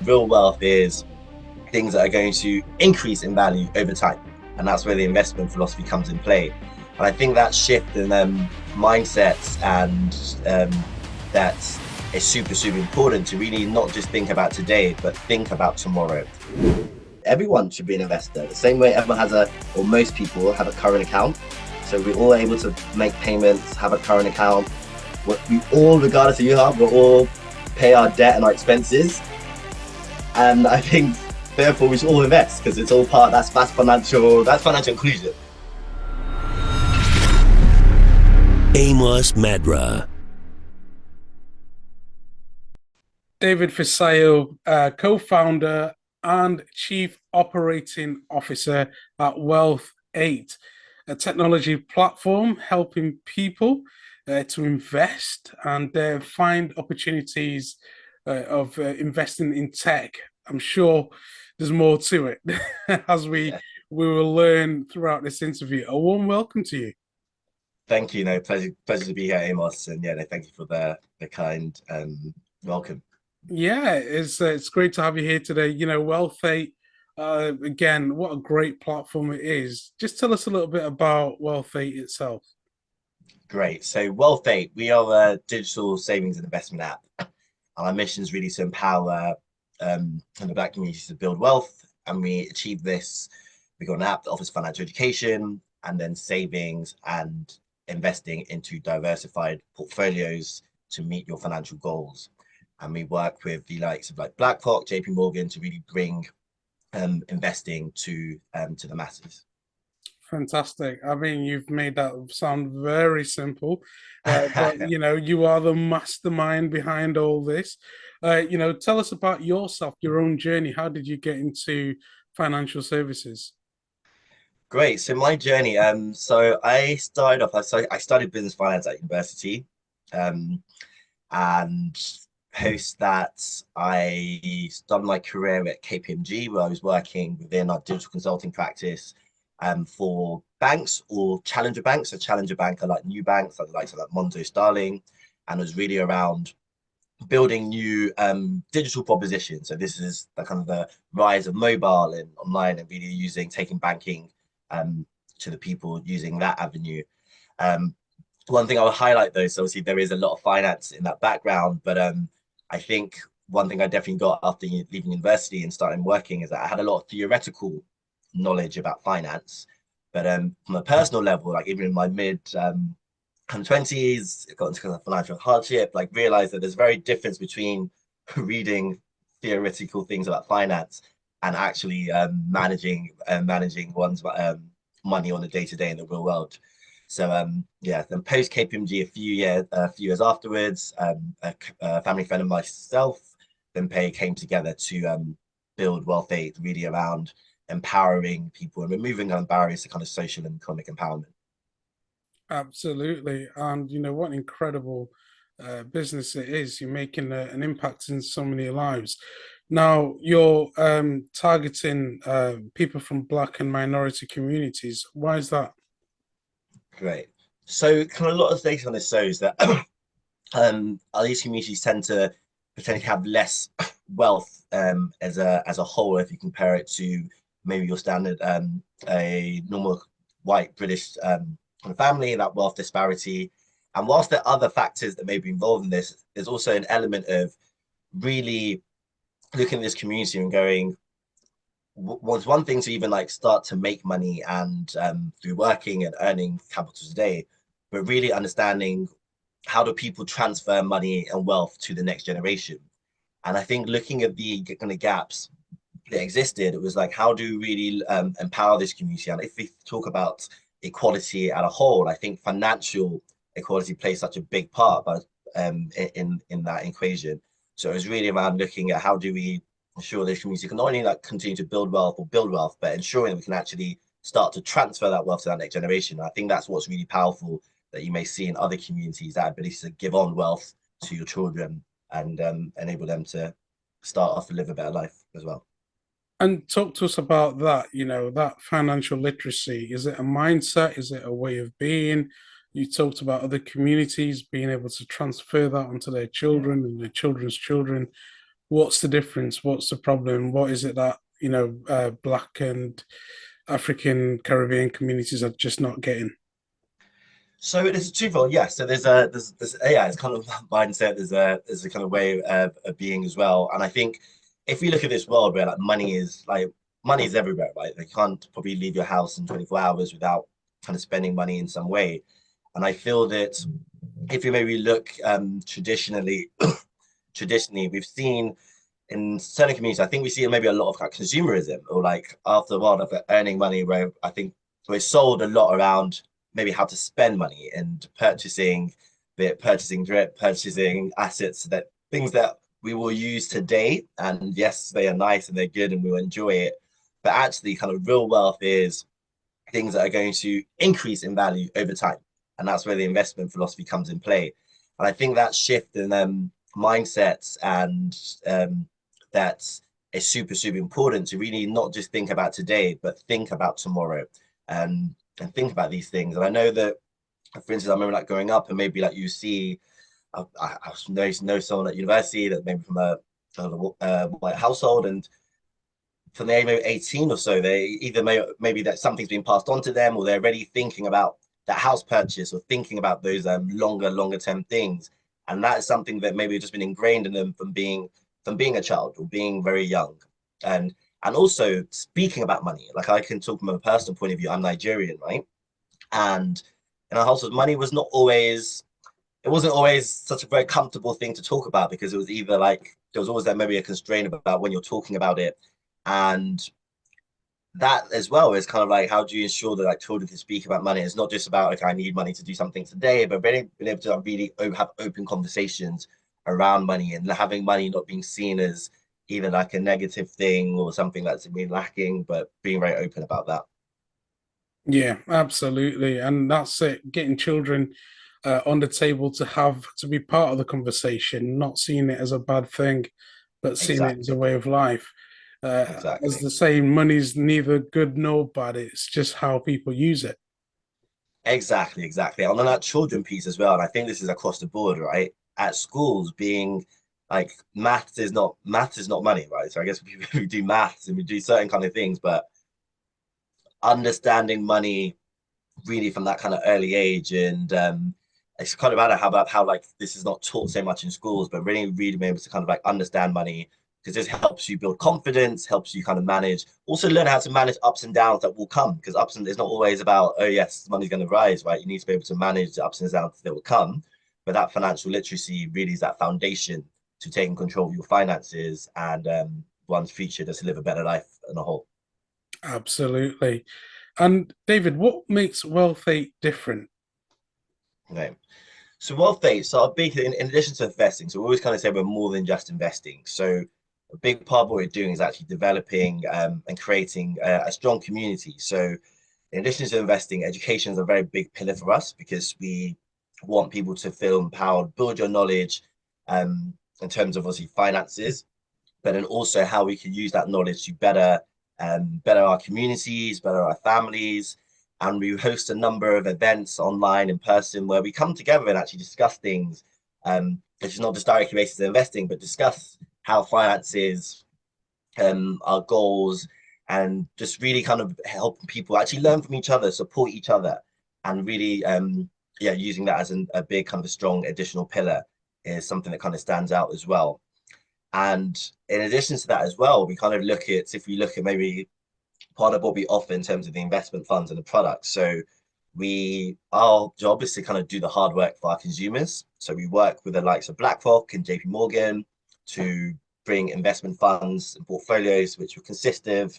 real wealth is things that are going to increase in value over time. And that's where the investment philosophy comes in play. And I think that shift in mindsets and that is super important to really not just think about today, but think about tomorrow. Everyone should be an investor. The same way everyone has or most people have a current account. So we're all able to make payments, have a current account. We all, regardless of who you are, we'll all pay our debt and our expenses. And I think therefore we should all invest because it's all part, that's financial inclusion. Amos Madra. David Fisayo, co-founder and chief operating officer at Wealth8, a technology platform helping people to invest and find opportunities of investing in tech. I'm sure there's more to it as we will learn throughout this interview. A warm welcome to you. Thank you. Pleasure to be here, Amos. And thank you for the kind welcome. Yeah, it's great to have you here today. Wealth8, again, what a great platform it is. Just tell us a little bit about Wealth8 itself. Great. So Wealth8, we are a digital savings and investment app. And our mission is really to empower the Black community to build wealth. And we achieve this. We've got an app that offers financial education and then savings and investing into diversified portfolios to meet your financial goals. And we work with the likes of like BlackRock, JP Morgan to really bring investing to the masses. Fantastic. I mean, you've made that sound very simple, but you are the mastermind behind all this. Tell us about yourself, your own journey. How did you get into financial services? Great. So my journey. So I started off. I studied business finance at university, and post that I started my career at KPMG, where I was working within our digital consulting practice for banks or challenger banks. So challenger bank are like new banks, like the likes of like Monzo, Starling, and it was really around building new digital propositions. So this is the kind of the rise of mobile and online and really taking banking to the people using that avenue. One thing I would highlight though, so obviously there is a lot of finance in that background, but I think one thing I definitely got after leaving university and starting working is that I had a lot of theoretical knowledge about finance, but from a personal level, like even in my mid 20s, got into kind of financial hardship, like realized that there's a very difference between reading theoretical things about finance and actually managing one's money on a day-to-day in the real world. So then post KPMG a few years afterwards, a family friend of myself, then came together to build Wealth8 really around empowering people and removing barriers to kind of social and economic empowerment. Absolutely. And what an incredible business it is. You're making an impact in so many lives. Now, you're targeting people from Black and minority communities. Why is that? Great. So kind of a lot of data on this shows that these communities tend to potentially have less wealth as a whole if you compare it to maybe your standard a normal white British family, that wealth disparity. And whilst there are other factors that may be involved in this, there's also an element of really looking at this community and going, was one thing to even like start to make money and through working and earning capital today, but really understanding how do people transfer money and wealth to the next generation. And I think looking at the kind of gaps that existed, it was like, how do we really empower this community? And if we talk about equality at a whole, I think financial equality plays such a big part in that equation. So it was really around looking at how do we ensure this community can not only like continue to build wealth, but ensuring that we can actually start to transfer that wealth to that next generation. And I think that's what's really powerful that you may see in other communities, that ability to give on wealth to your children and enable them to start off and live a better life as well. And talk to us about that, that financial literacy. Is it a mindset? Is it a way of being? You talked about other communities being able to transfer that onto their children and their children's children. What's the difference? What's the problem? What is it that, Black and African Caribbean communities are just not getting? So it is twofold, yes. So there's yeah, it's kind of mindset. There's a kind of way of being as well. And I think if we look at this world where money is everywhere, right? You can't probably leave your house in 24 hours without kind of spending money in some way. And I feel that if you maybe look traditionally, we've seen in certain communities, I think we see maybe a lot of like consumerism or like after a while of earning money, where I think we're sold a lot around maybe how to spend money and purchasing drip, purchasing assets, that things that we will use today. And yes, they are nice and they're good and we'll enjoy it. But actually, kind of real wealth is things that are going to increase in value over time. And that's where the investment philosophy comes in play. And I think that shift in mindsets and that is super, super important to really not just think about today, but think about tomorrow and think about these things. And I know that, for instance, I remember like growing up and maybe like you see, I know someone at university that maybe from a white household, and from the age of 18 or so, they either maybe that something's been passed on to them, or they're already thinking about that house purchase or thinking about those longer term things. And that is something that maybe just been ingrained in them from being a child or being very young. And and also speaking about money, like I can talk from a personal point of view. I'm Nigerian, right? And in our household, money was not always it wasn't always such a very comfortable thing to talk about, because it was either like there was always that maybe a constraint about when you're talking about it. And that as well is kind of like, how do you ensure that like children can speak about money? It's not just about like I need money to do something today, but being able to really have open conversations around money, and having money not being seen as either like a negative thing or something that's been lacking, but being very open about that. Yeah, absolutely. And that's it, getting children on the table to have to be part of the conversation, not seeing it as a bad thing, but seeing it as a Exactly. way of life. As Exactly. the saying, money's neither good nor bad, it's just how people use it. Exactly. And on that children piece as well, and I think this is across the board, right? At schools, being like maths is not money, right? So I guess we do maths and we do certain kind of things, but understanding money really from that kind of early age, and it's kind of about how like this is not taught so much in schools, but really being able to kind of like understand money, because this helps you build confidence, helps you kind of manage, also learn how to manage ups and downs that will come, because ups and it's not always about, oh yes, money's going to rise, right? You need to be able to manage the ups and downs that will come. But that financial literacy really is that foundation to taking control of your finances and one's future, just to live a better life in a whole. Absolutely. And David, what makes Wealth8 different? Okay. So Wealth8, so a big in addition to investing, so we always kind of say we're more than just investing. So a big part of what we're doing is actually developing and creating a strong community. So in addition to investing, education is a very big pillar for us, because we want people to feel empowered, build your knowledge in terms of obviously finances, but then also how we can use that knowledge to better our communities, better our families. And we host a number of events online, in person, where we come together and actually discuss things. It's not just directly related to investing, but discuss how finances, our goals, and just really kind of helping people actually learn from each other, support each other, and really, yeah, using that as a big kind of a strong additional pillar is something that kind of stands out as well. And in addition to that as well, we kind of look at, if we look at maybe part of what we offer in terms of the investment funds and the products. So our job is to kind of do the hard work for our consumers. So we work with the likes of BlackRock and JP Morgan to bring investment funds and portfolios, which will consist of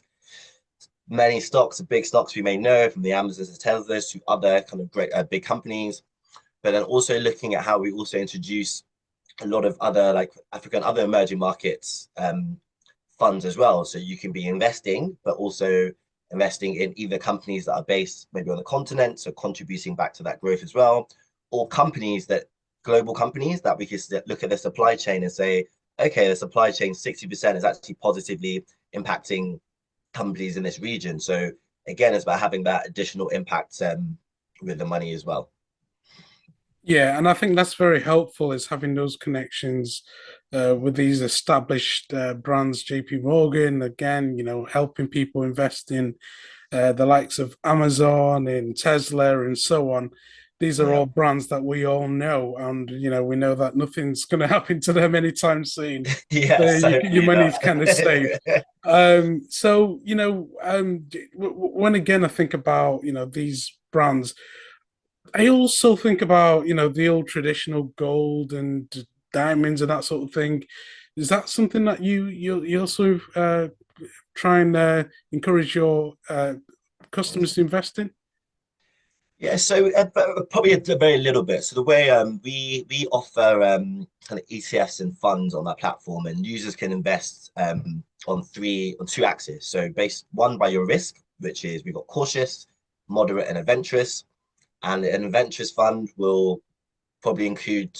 many stocks, big stocks we may know, from the Amazons and Teslas to other kind of great big companies. But then also looking at how we also introduce a lot of other like African, other emerging markets funds as well. So you can be investing, but also investing in either companies that are based maybe on the continent, so contributing back to that growth as well, or global companies that we can look at the supply chain and say, okay, the supply chain 60% is actually positively impacting companies in this region. So again, it's about having that additional impact with the money as well. Yeah, and I think that's very helpful is having those connections with these established brands, JP Morgan, again, helping people invest in the likes of Amazon and Tesla and so on. These are Yeah. all brands that we all know, and we know that nothing's going to happen to them anytime soon. So Yes, your hopefully money's not. kind of safe. So when again I think about these brands, I also think about the old traditional gold and diamonds and that sort of thing. Is that something that you also try and encourage your customers to invest in? Yeah, so but probably a very little bit. So the way we offer kind of ETFs and funds on that platform, and users can invest on two axes. So based one by your risk, which is we've got cautious, moderate, and adventurous. And an adventurous fund will probably include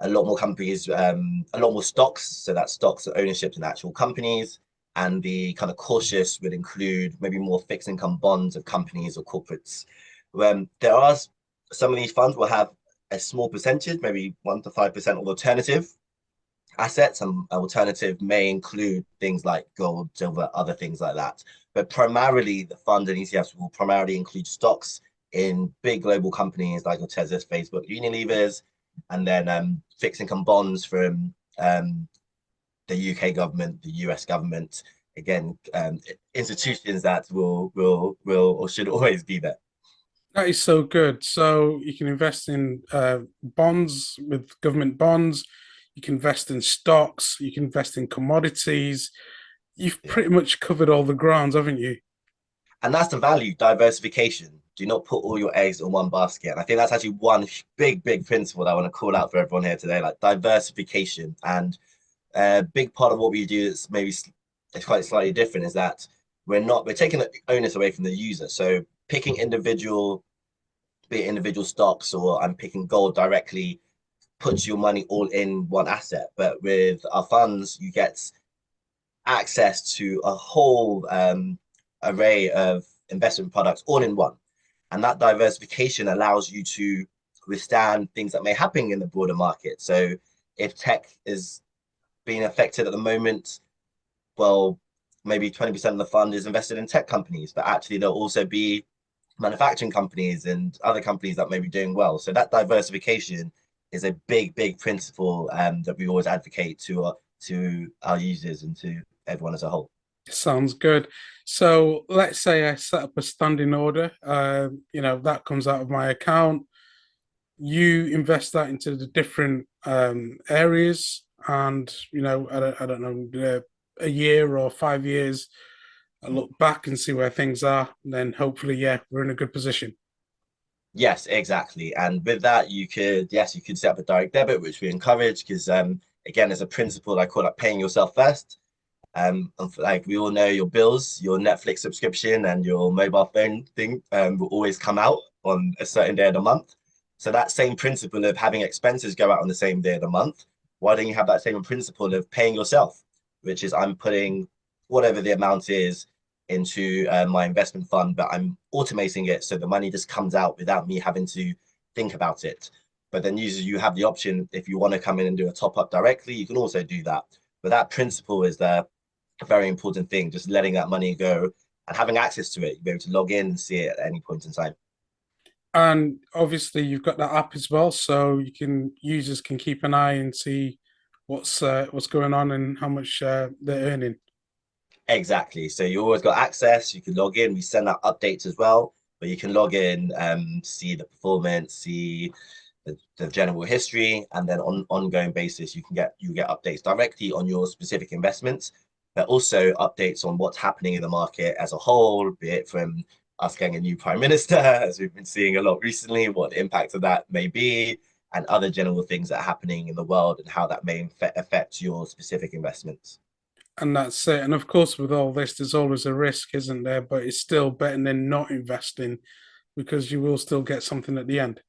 a lot more companies, a lot more stocks. So that's stocks and ownership in actual companies. And the kind of cautious would include maybe more fixed income bonds of companies or corporates. There are some of these funds will have a small percentage, maybe 1 to 5% of alternative assets, and alternative may include things like gold, silver, other things like that. But primarily, the fund and ETFs will primarily include stocks in big global companies like Tesla, Facebook, Unilevers, and then fixed income bonds from the UK government, the US government. Again, institutions that will or should always be there. That is so good. So you can invest in bonds with government bonds. You can invest in stocks. You can invest in commodities. You've Yeah. pretty much covered all the grounds, haven't you? And that's the value, diversification. Do not put all your eggs in one basket. And I think that's actually one big principle that I want to call out for everyone here today, like diversification. And a big part of what we do is maybe it's quite slightly different is that we're taking the onus away from the user. So picking individual, be it individual stocks or I'm picking gold directly, puts your money all in one asset. But with our funds, you get access to a whole array of investment products all in one. And that diversification allows you to withstand things that may happen in the broader market. So if tech is being affected at the moment, well, maybe 20% of the fund is invested in tech companies, but actually there'll also be manufacturing companies and other companies that may be doing well. So that diversification is a big principle that we always advocate to our users and to everyone as a whole. Sounds good. So let's say I set up a standing order. That comes out of my account. You invest that into the different areas, and I don't know, a year or 5 years. I look back and see where things are, and then hopefully, yeah, we're in a good position. Yes, exactly. And with that, you could set up a direct debit, which we encourage because, again, as a principle, I call it paying yourself first. Like we all know, your bills, your Netflix subscription, and your mobile phone thing will always come out on a certain day of the month. So that same principle of having expenses go out on the same day of the month, why don't you have that same principle of paying yourself, which is I'm putting whatever the amount is into my investment fund, but I'm automating it so the money just comes out without me having to think about it. But then users, you have the option if you want to come in and do a top up directly, you can also do that. But that principle is there a very important thing, just letting that money go and having access to it. You'll be able to log in and see it at any point in time. And obviously, you've got that app as well, so users can keep an eye and see what's going on and how much they're earning. Exactly. So you always got access. You can log in. We send out updates as well, but you can log in, see the performance, see the general history, and then on ongoing basis, you get updates directly on your specific investments, but also updates on what's happening in the market as a whole, be it from us getting a new prime minister, as we've been seeing a lot recently, what the impact of that may be, and other general things that are happening in the world and how that may affect your specific investments. And that's it. And of course, with all this, there's always a risk, isn't there? But it's still better than not investing because you will still get something at the end.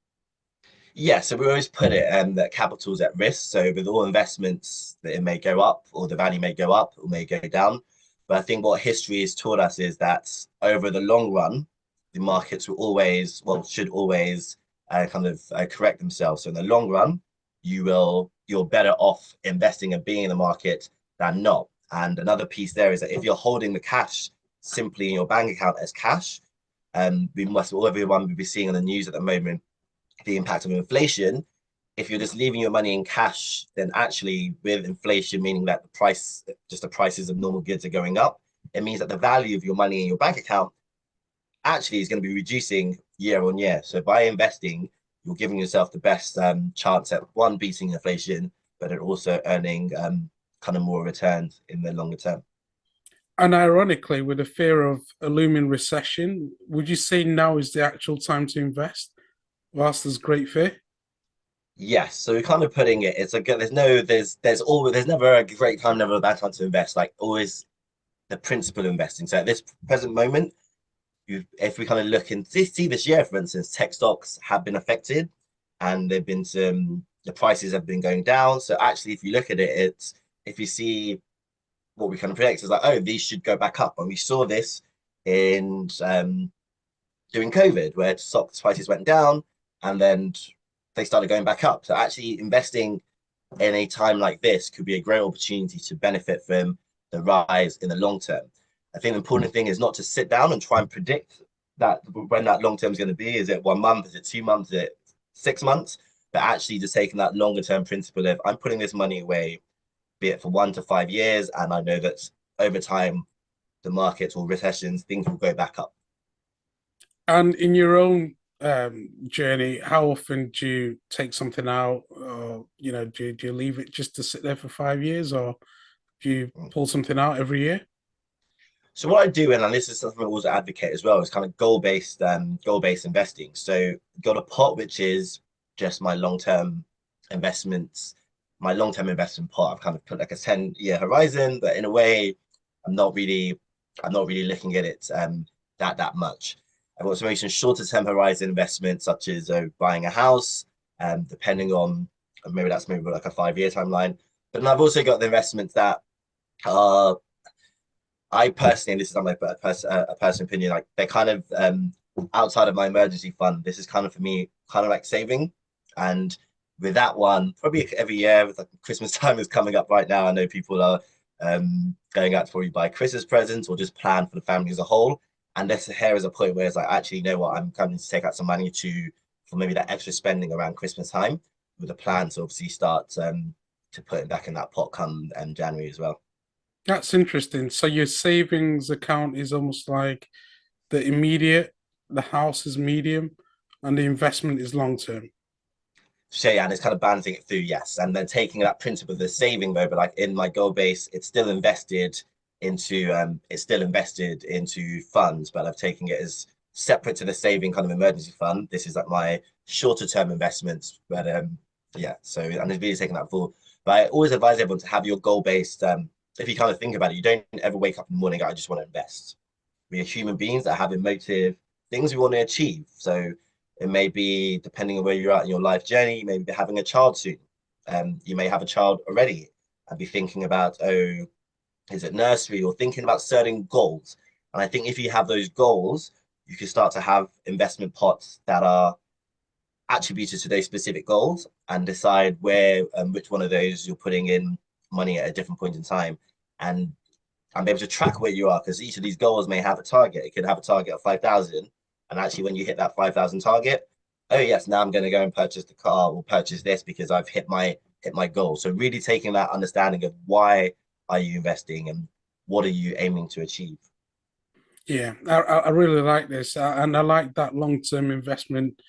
Yeah, so we always put it that capital's at risk. So with all investments, that it may go up or the value may go up or may go down. But I think what history has taught us is that over the long run, the markets will always, well, should always correct themselves. So in the long run, you're better off investing and being in the market than not. And another piece there is that if you're holding the cash simply in your bank account as cash, everyone will be seeing on the news at the moment the impact of inflation. If you're just leaving your money in cash, then actually with inflation, meaning that the prices of normal goods are going up, it means that the value of your money in your bank account actually is going to be reducing year on year. So by investing, you're giving yourself the best chance at one, beating inflation, but it also earning kind of more returns in the longer term. And ironically, with the fear of a looming recession, would you say now is the actual time to invest whilst there's great fear? Yes, so we're kind of putting it. It's a good. There's never a great time, never a bad time to invest. Like always, the principle of investing. So at this present moment, if we kind of look and see this year, for instance, tech stocks have been affected, and the prices have been going down. So actually, if you look at it, if you see what we kind of predict is like, oh, these should go back up, and we saw this in during COVID, where stock prices went down, and then they started going back up. So actually investing in a time like this could be a great opportunity to benefit from the rise in the long term. I think the important thing is not to sit down and try and predict that when that long term is going to be. Is it 1 month? Is it 2 months? Is it 6 months? But actually just taking that longer term principle of I'm putting this money away, be it for 1 to 5 years, and I know that over time, the markets or recessions, things will go back up. And in your own journey, how often do you take something out, or do you leave it just to sit there for 5 years, or do you pull something out every year? So what I do, and this is something I also advocate as well, is kind of goal-based investing. So got a pot which is just my long-term investments, my long-term investment pot. I've kind of put like a 10-year horizon, but in a way, I'm not really looking at it that much. I've also made some shorter-term horizon investments, such as buying a house, depending on maybe like a 5-year timeline. But then I've also got the investments that are I personally, and this is not my personal opinion, like they're kind of outside of my emergency fund. This is kind of for me, kind of like saving. And with that one, probably every year, with like Christmas time is coming up right now. I know people are going out to probably buy Christmas presents or just plan for the family as a whole. And this here is a point where it's like, actually, you know what, I'm coming to take out some money for maybe that extra spending around Christmas time, with a plan to obviously start to put it back in that pot come January as well. That's interesting. So your savings account is almost like the house is medium, and the investment is long term. So yeah, and it's kind of balancing it through, yes, and then taking that principle of the saving though, but like in my goal base, it's still invested into funds, but I've taken it as separate to the saving kind of emergency fund. This is like my shorter term investments, but yeah, so and it's really taking that full. But I always advise everyone to have your goal based. If you kind of think about it, you don't ever wake up in the morning, I just want to invest. We are human beings that have emotive things we want to achieve. So it may be, depending on where you're at in your life journey, you may be having a child soon. You may have a child already and be thinking about, oh, is it nursery, or thinking about certain goals. And I think if you have those goals, you can start to have investment pots that are attributed to those specific goals and decide which one of those you're putting in money at a different point in time. And be able to track where you are, because each of these goals may have a target. It could have a target of 5,000. And actually, when you hit that 5,000 target, oh yes, now I'm going to go and purchase the car or purchase this because I've hit my goal. So really taking that understanding of why are you investing and what are you aiming to achieve. Yeah, I really like this, and I like that long-term investment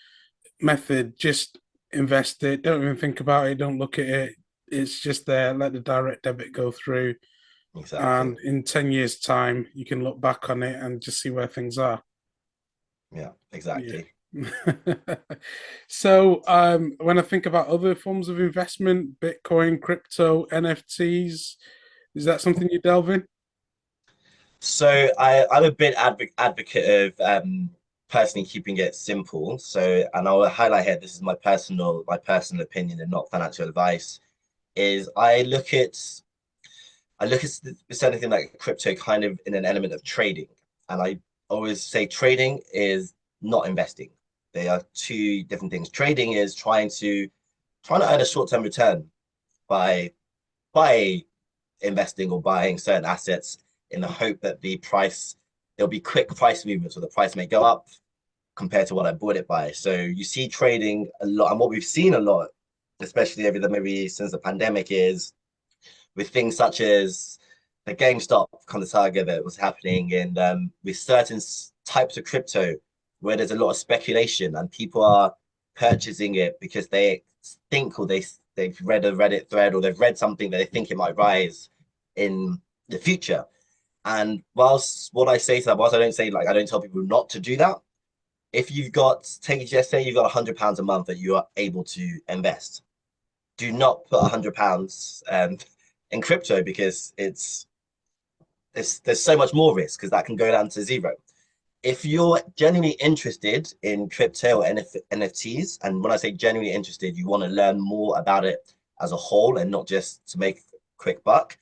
method. Just invest it. Don't even think about it. Don't look at it. It's just there. Let the direct debit go through, Exactly. and in 10 years' time, you can look back on it and just see where things are. Yeah, Yeah. exactly. So, when I think about other forms of investment, Bitcoin, crypto, NFTs, is that something you delve in? So I'm a bit advocate of personally keeping it simple. So, and I'll highlight here, this is my personal opinion and not financial advice, is I look at anything like crypto kind of in an element of trading. And I always say trading is not investing. They are two different things. Trading is trying to earn a short-term return by investing or buying certain assets in the hope that there'll be quick price movements, or the price may go up compared to what I bought it by. So you see trading a lot, and what we've seen a lot, especially maybe since the pandemic, is with things such as the GameStop kind of saga that was happening, and with certain types of crypto where there's a lot of speculation and people are purchasing it because they think, or they've read a Reddit thread, or they've read something that they think it might rise in the future. And whilst I don't say, like, I don't tell people not to do that. If you've got, just say you've got £100 a month that you are able to invest, do not put £100 in crypto, because there's so much more risk, because that can go down to zero. If you're genuinely interested in crypto or NFTs, and when I say genuinely interested, you want to learn more about it as a whole and not just to make a quick buck,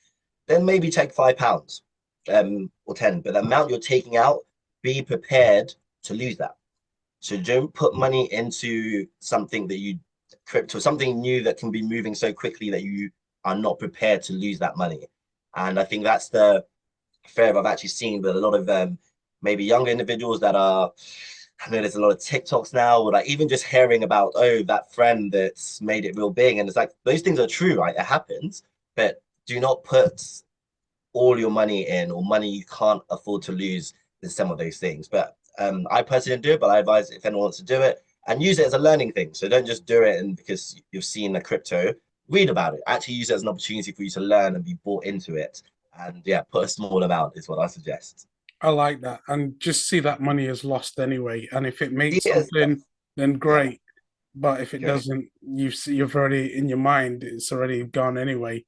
then maybe take £5 or 10. But the amount you're taking out, be prepared to lose that. So don't put money into something something new that can be moving so quickly that you are not prepared to lose that money. And I think that's the fear I've actually seen with a lot of maybe younger individuals that are, I know there's a lot of TikToks now, or like even just hearing about, oh, that friend that's made it real big. And it's like, those things are true, right? It happens, but do not put all your money in, or money you can't afford to lose, in some of those things. But I personally didn't do it, but I advise if anyone wants to do it, and use it as a learning thing. So don't just do it and because you've seen a crypto, read about it. Actually use it as an opportunity for you to learn and be bought into it. And yeah, put a small amount is what I suggest. I like that. And just see that money is lost anyway. And if it makes Yes, something, then yeah, great. But if it great. doesn't, you've already, in your mind, it's already gone anyway.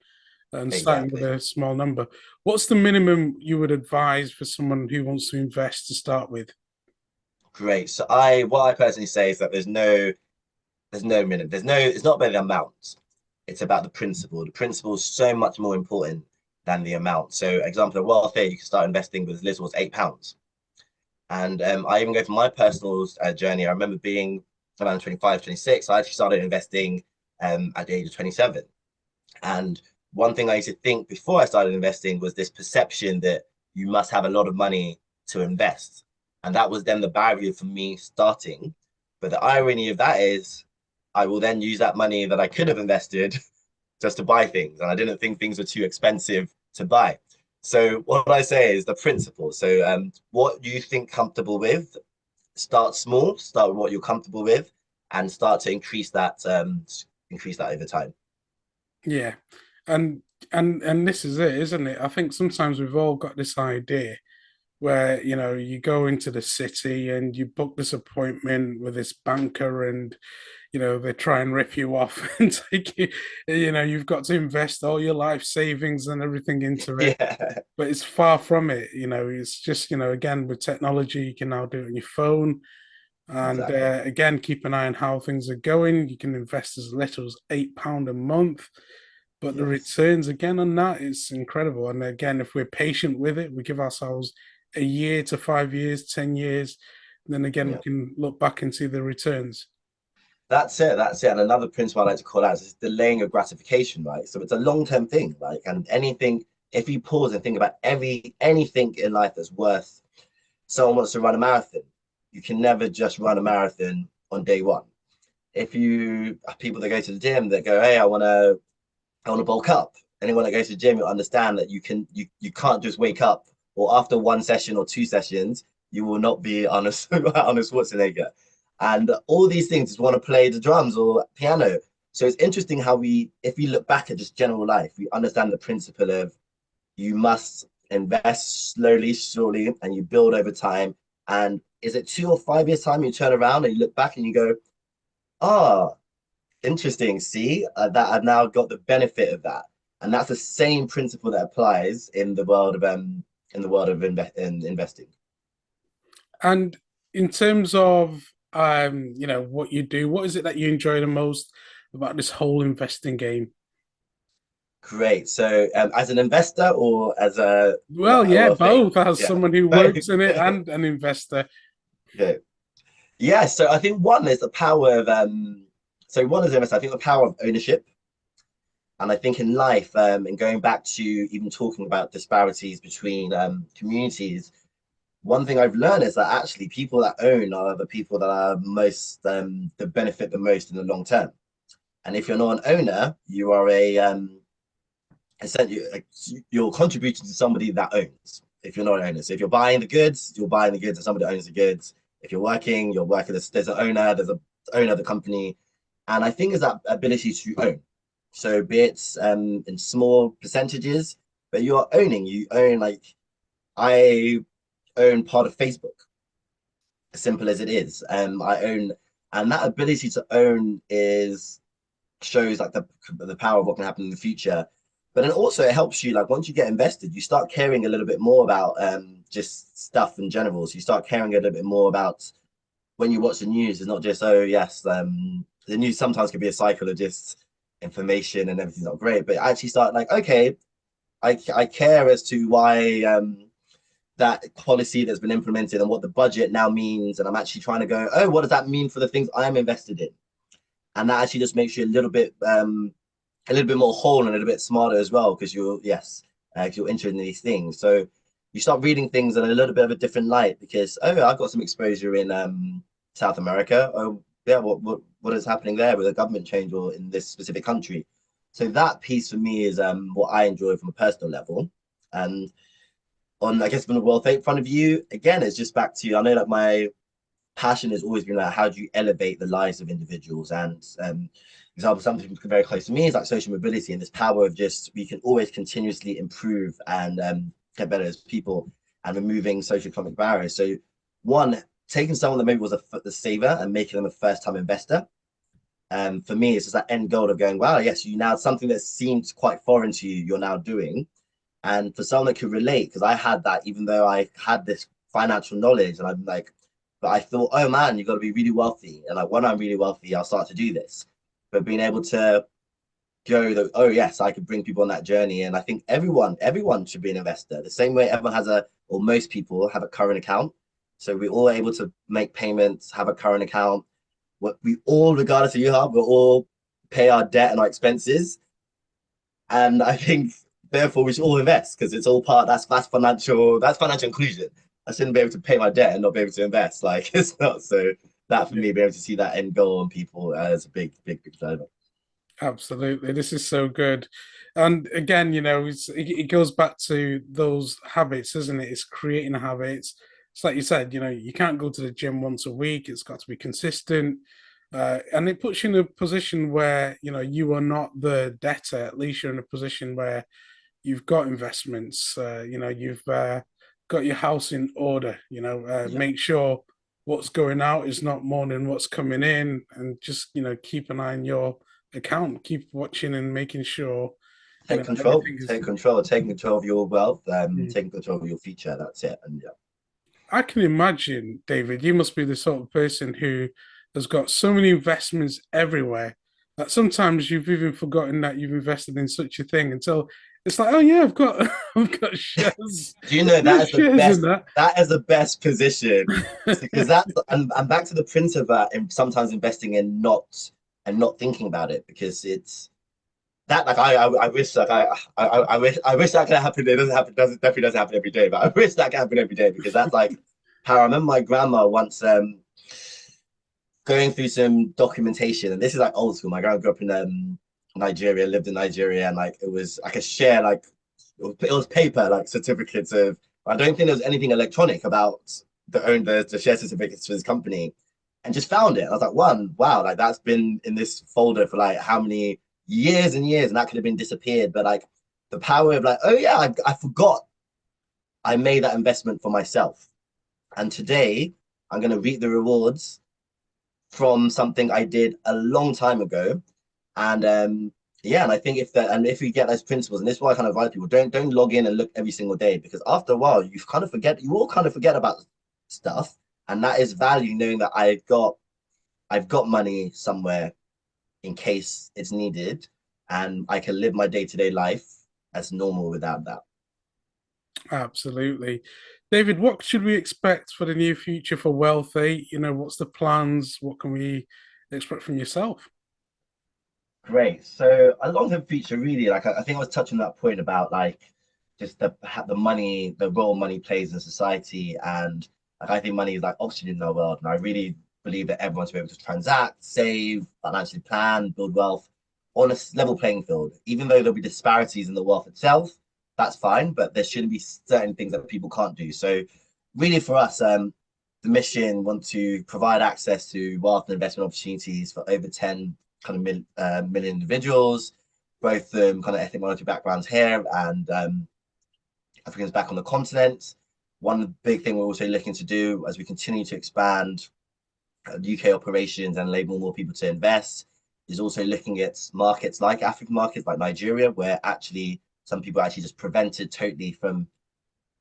And starting with Exactly. a small number. What's the minimum you would advise for someone who wants to invest to start with? Great. So what I personally say is that there's no minimum. It's not about the amount. It's about the principle. The principle is so much more important than the amount. So example, at Wealth8, you can start investing with as little as £8. And I even go from my personal journey. I remember being around 25, 26. I actually started investing at the age of 27. And one thing I used to think before I started investing was this perception that you must have a lot of money to invest. And that was then the barrier for me starting. But the irony of that is I will then use that money that I could have invested just to buy things. And I didn't think things were too expensive to buy. So what I say is the principle. So what you think comfortable with, start small, start with what you're comfortable with, and start to increase that over time. Yeah. And this is it, isn't it? I think sometimes we've all got this idea where, you go into the city and you book this appointment with this banker, and they try and rip you off and take you, you've got to invest all your life savings and everything into it. Yeah, But it's far from it. It's just, again, with technology, you can now do it on your phone. And exactly. again, keep an eye on how things are going. You can invest as little as £8 a month, but the Yes, returns again on that is incredible. And again, if we're patient with it, we give ourselves a year to 5 years, 10 years, and then again, we yeah. can look back and see the returns. That's it. That's it. And another principle I like to call out is delaying of gratification, right? So it's a long-term thing, like, and anything, if you pause and think about anything in life that's worth, someone wants to run a marathon, you can never just run a marathon on day one. If you people that go to the gym that go, hey, I want to bulk up. Anyone that goes to the gym, you'll understand that you can't just wake up, or after one session or two sessions, you will not be on a Schwarzenegger. And all these things just want to play the drums or piano. So it's interesting how if you look back at just general life, we understand the principle of you must invest slowly, surely, and you build over time. And is it 2 or 5 years time you turn around and you look back and you go, ah, interesting. See, that I've now got the benefit of that, and that's the same principle that applies in the world of investing. And in terms of what you do, what is it that you enjoy the most about this whole investing game? Great. So, as an investor or as Well, a yeah, wealth eight? both as Yeah. someone who works in it and an investor. Okay. Yeah, so I think one is the power of so one is I think the power of ownership. And I think in life, and going back to even talking about disparities between communities, one thing I've learned is that actually people that own are the people that are most that benefit the most in the long term. And if you're not an owner, you are a essentially like, you're contributing to somebody that owns. If you're not an owner, so if you're buying the goods, you're buying the goods, and somebody owns the goods. If you're working, you're working. There's an owner. There's a owner of the company, and I think is that ability to own. So be it in small percentages, but you are owning. You own like I own part of Facebook, as simple as it is. I own, and that ability to own is shows like the power of what can happen in the future. But then also it helps you like once you get invested, you start caring a little bit more about just stuff in general. So you start caring a little bit more about when you watch the news. It's not just oh yes, the news sometimes can be a cycle of just information and everything's not great, but actually start like okay, I care as to why that policy that's been implemented and what the budget now means, and I'm actually trying to go oh what does that mean for the things I'm invested in, and that actually just makes you a little bit more whole and a little bit smarter as well because you're you're interested in these things. So you start reading things in a little bit of a different light because oh I've got some exposure in South America. Oh yeah, what is happening there with a government change or in this specific country? So that piece for me is what I enjoy from a personal level. And on I guess from the Wealth8 front of view, again, it's just back to I know that my passion has always been about how do you elevate the lives of individuals. And example, something very close to me is like social mobility and this power of just we can always continuously improve and get better as people and removing socioeconomic barriers. So one, taking someone that maybe was a saver and making them a first-time investor. For me, it's just that end goal of going, wow, yes, you now something that seems quite foreign to you, you're now doing. And for someone that could relate, because I had that, even though I had this financial knowledge, and I'm like, but I thought, oh man, you've got to be really wealthy. And like when I'm really wealthy, I'll start to do this. But being able to go, oh yes, I could bring people on that journey. And I think everyone should be an investor. The same way everyone has or most people have a current account. So we're all able to make payments, have a current account. What we all, regardless of you have, we all pay our debt and our expenses. And I think therefore we should all invest because it's all that's financial inclusion. I shouldn't be able to pay my debt and not be able to invest. Like it's not so that for me, be able to see that end goal on people as a big driver. Absolutely. This is so good. And again, it goes back to those habits, isn't it? It's creating habits. It's like you said, you can't go to the gym once a week. It's got to be consistent. And it puts you in a position where, you are not the debtor. At least you're in a position where you've got investments, you've got your house in order, Yeah. make sure what's going out is not more than what's coming in and just, keep an eye on your account, keep watching and making sure, Take control, everything is. taking control of your wealth, Mm. taking control of your future. That's it. And yeah. I can imagine, David, you must be the sort of person who has got so many investments everywhere that sometimes you've even forgotten that you've invested in such a thing until it's like, oh yeah, I've got I've got shares, Do you know that is the shares in best? that. That is the best position because that's and back to the print of that and sometimes investing in not thinking about it because it's that like I wish like I wish that could happen. It doesn't happen. Definitely doesn't happen every day. But I wish that could happen every day because that's like how I remember my grandma once going through some documentation, and this is like old school. My grandma grew up in Nigeria, lived in Nigeria, and like it was like a share like it was paper like certificates of. I don't think there was anything electronic about the share certificates for this company, and just found it. I was like, wow, like that's been in this folder for like how many years and years, and that could have been disappeared. But like the power of like, oh yeah, I forgot I made that investment for myself, and today I'm going to reap the rewards from something I did a long time ago. And yeah, and I think if we get those principles, and this is why I kind of advise people, don't log in and look every single day because after a while you all kind of forget about stuff. And that is value knowing that I've got money somewhere in case it's needed and I can live my day-to-day life as normal without that. Absolutely. David, what should we expect for the near future for Wealth8? What's the plans? What can we expect from yourself? Great. So a long-term future, really, like I think I was touching that point about like just the money, the role money plays in society, and like I think money is like oxygen in our world, and I really believe that everyone should be able to transact, save, financially plan, build wealth on a level playing field. Even though there'll be disparities in the wealth itself, that's fine, but there shouldn't be certain things that people can't do. So really, for us, the mission want to provide access to wealth and investment opportunities for over 10 million individuals, both kind of ethnic minority backgrounds here and Africans back on the continent. One big thing we're also looking to do as we continue to expand UK operations and enable more people to invest is also looking at markets like African markets like Nigeria, where actually some people are actually just prevented totally from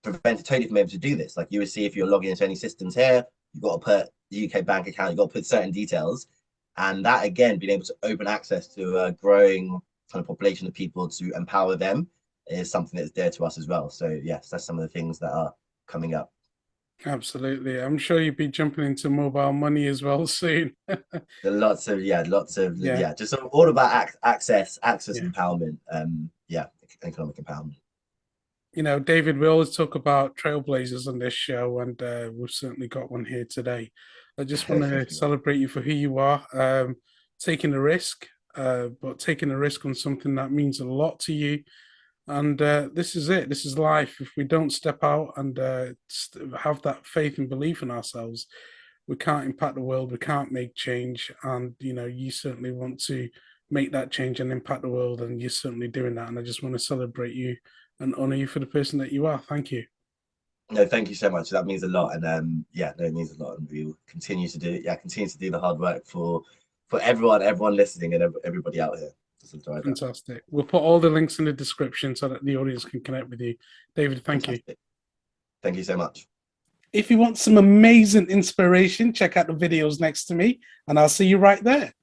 able to do this. Like you would see if you're logging into any systems here, you've got to put the UK bank account, you've got to put certain details. And that again, being able to open access to a growing kind of population of people to empower them is something that's dear to us as well. So yes, that's some of the things that are coming up. Absolutely. I'm sure you'll be jumping into mobile money as well soon. Lots of Yeah, just all about access yeah. empowerment. Economic empowerment. David, we always talk about trailblazers on this show, and we've certainly got one here today. I just want to Thank you. celebrate you for who you are, taking a risk, but taking a risk on something that means a lot to you. And this is it. This is life. If we don't step out and have that faith and belief in ourselves, we can't impact the world. We can't make change. And you certainly want to make that change and impact the world, and you're certainly doing that. And I just want to celebrate you and honor you for the person that you are. Thank you. No, thank you so much. That means a lot, and it means a lot, and we will continue to do continue to do the hard work for everyone listening, and everybody out here. Just enjoy that. Fantastic. We'll put all the links in the description so that the audience can connect with you. David, thank you. Thank you so much. If you want some amazing inspiration, check out the videos next to me, and I'll see you right there.